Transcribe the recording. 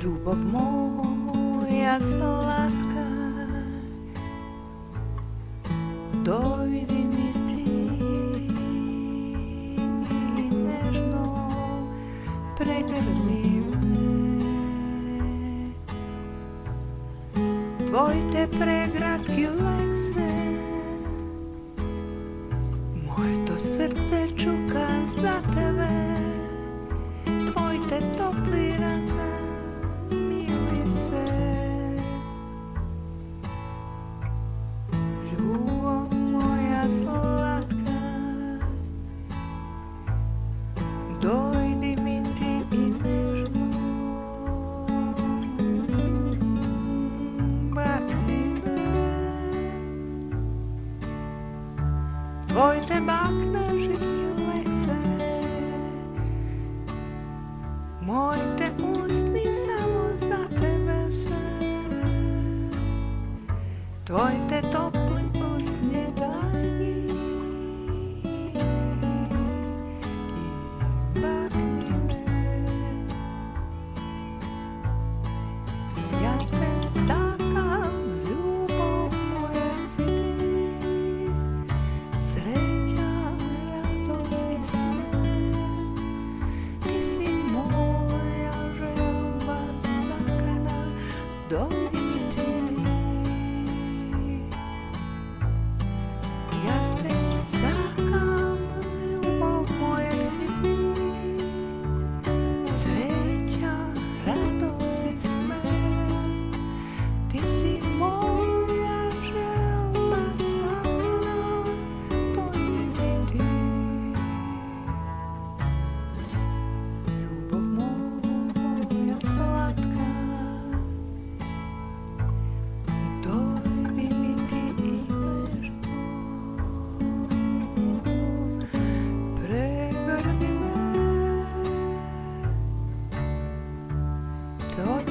Ljubav moja slatka, dojdi mi ti i nežno pregrli me. Tvoj te pregratki lekse, moje to srce čuka za tebe. Tvoj te topli rana mili se. Ljubav moja slatka, dojdi mi ti i nežno bakni me. Tvoj te bakna živi lekse, moj te usni samo za tebe se. Tvoj te topli usni daljni i bakni me. Ja te stakam, ljubav moja si ti, sreća, radost i smieh. Ti si moja želba sakana, dojdi mi ti. Ja te stakam, ljubav moja si ti, sreća, radost i smieh. Ti si moja želba sakana, dojdi mi ti. Ljubav moja slatka, dojdi mi ti i nežno pregrli me. Tvoj